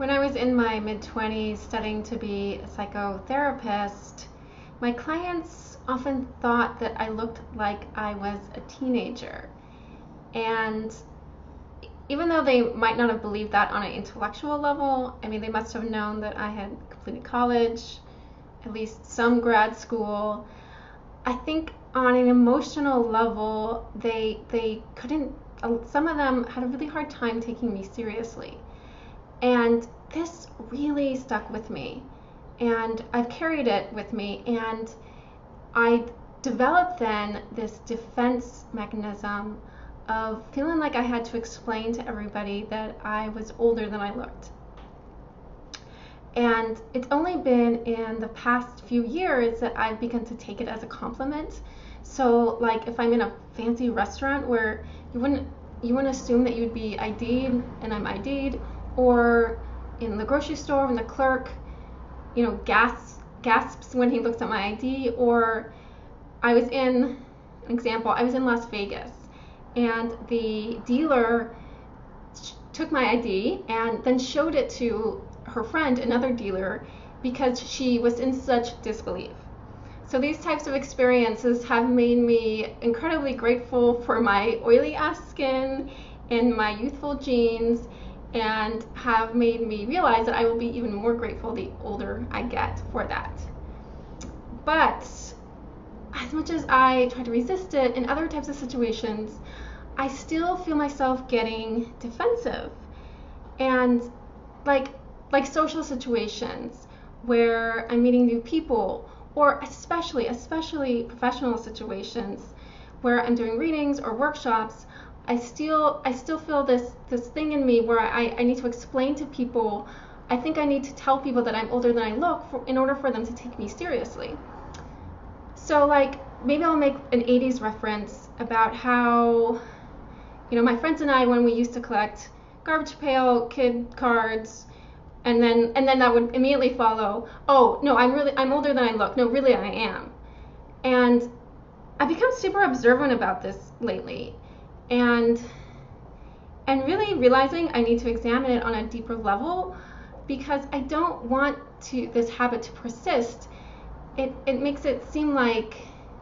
When I was in my mid-20s studying to be a psychotherapist, my clients often thought that I looked like I was a teenager. And even though they might not have believed that on an intellectual level, I mean, they must have known that I had completed college, at least some grad school. I think on an emotional level, they couldn't, some of them had a really hard time taking me seriously. And this really stuck with me. And I've carried it with me. And I developed then this defense mechanism of feeling like I had to explain to everybody that I was older than I looked. And it's only been in the past few years that I've begun to take it as a compliment. So like if I'm in a fancy restaurant where you wouldn't assume that you'd be ID'd and I'm ID'd, or in the grocery store when the clerk, gasps when he looks at my ID, or I was in Las Vegas and the dealer took my ID and then showed it to her friend, another dealer, because she was in such disbelief. So these types of experiences have made me incredibly grateful for my oily ass skin and my youthful genes, and have made me realize that I will be even more grateful the older I get for that. But as much as I try to resist it in other types of situations, I still feel myself getting defensive. And like social situations where I'm meeting new people, or especially professional situations where I'm doing readings or workshops, I still feel this thing in me where I need to explain to people. I think I need to tell people that I'm older than I look in order for them to take me seriously. So like maybe I'll make an 80s reference about how, my friends and I, when we used to collect garbage pail kid cards, and then that would immediately follow, oh no, I'm older than I look. No, really I am. And I've become super observant about this lately, and really realizing I need to examine it on a deeper level, because I don't want this habit to persist. It makes it seem like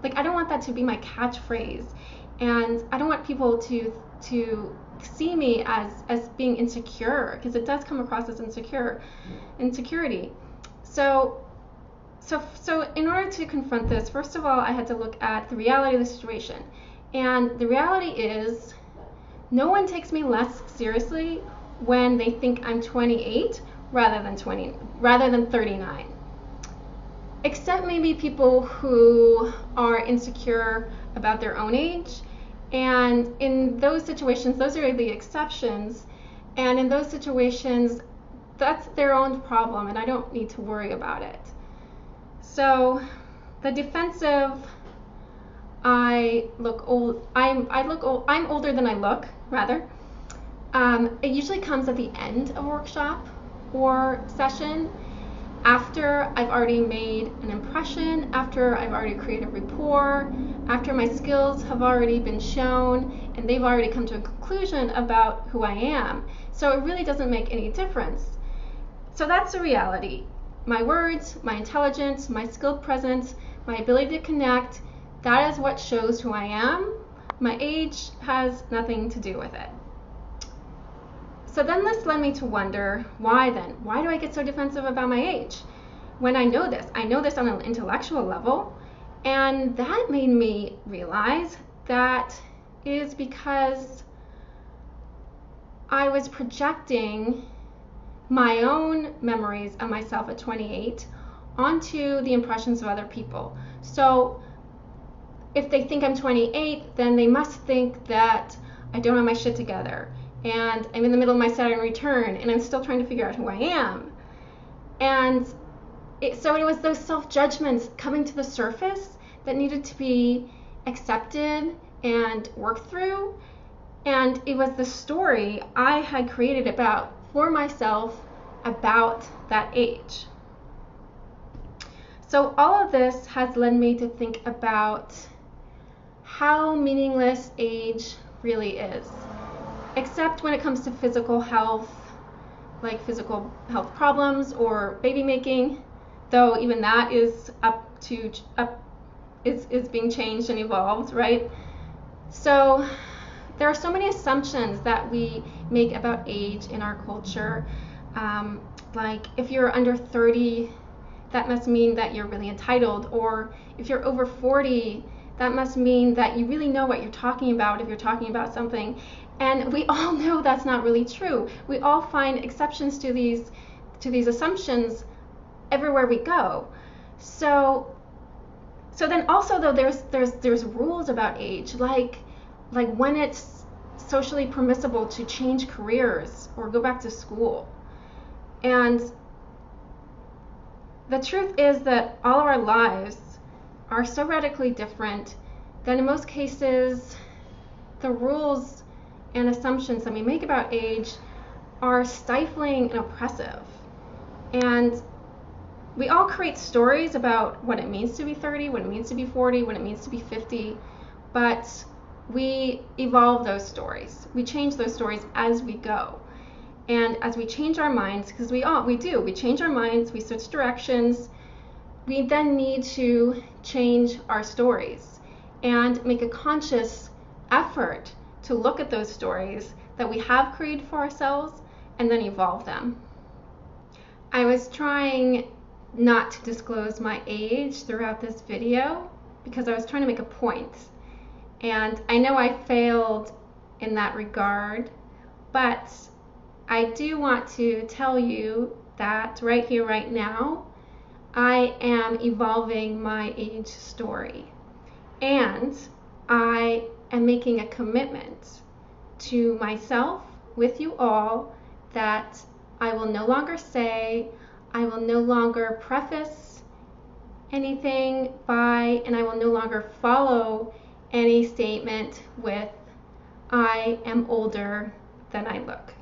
I don't want that to be my catchphrase, and I don't want people to see me as being insecure, because it does come across as insecurity. So in order to confront this, first of all, I had to look at the reality of the situation. And the reality is, no one takes me less seriously when they think I'm 28 rather than 39. Except maybe people who are insecure about their own age. And in those situations, those are the exceptions. And in those situations, that's their own problem, and I don't need to worry about it. So the defensive, I'm older than I look, rather. It usually comes at the end of a workshop or session, after I've already made an impression, after I've already created rapport, after my skills have already been shown and they've already come to a conclusion about who I am. So it really doesn't make any difference. So that's the reality. My words, my intelligence, my skilled presence, my ability to connect, that is what shows who I am. My age has nothing to do with it. So then this led me to wonder, why then? Why do I get so defensive about my age? When I know this on an intellectual level, and that made me realize that is because I was projecting my own memories of myself at 28 onto the impressions of other people. So if they think I'm 28, then they must think that I don't have my shit together, and I'm in the middle of my Saturn return, and I'm still trying to figure out who I am. And so it was those self-judgments coming to the surface that needed to be accepted and worked through. And it was the story I had created for myself about that age. So all of this has led me to think about how meaningless age really is. Except when it comes to physical health, like physical health problems or baby making, though even that is is being changed and evolved, right? So there are so many assumptions that we make about age in our culture. Like if you're under 30, that must mean that you're really entitled, or if you're over 40, that must mean that you really know what you're talking about if you're talking about something. And we all know that's not really true. We all find exceptions to these assumptions everywhere we go. So then also though there's rules about age, like when it's socially permissible to change careers or go back to school. And the truth is that all of our lives are so radically different that in most cases the rules and assumptions that we make about age are stifling and oppressive. And we all create stories about what it means to be 30, what it means to be 40, what it means to be 50, but we evolve those stories. We change those stories as we go. And as we change our minds, because we change our minds, we switch directions, we then need to change our stories and make a conscious effort to look at those stories that we have created for ourselves and then evolve them. I was trying not to disclose my age throughout this video because I was trying to make a point. And I know I failed in that regard, but I do want to tell you that right here, right now, I am evolving my age story. And I am making a commitment to myself, with you all, that I will no longer say, I will no longer preface anything by, and I will no longer follow any statement with, I am older than I look.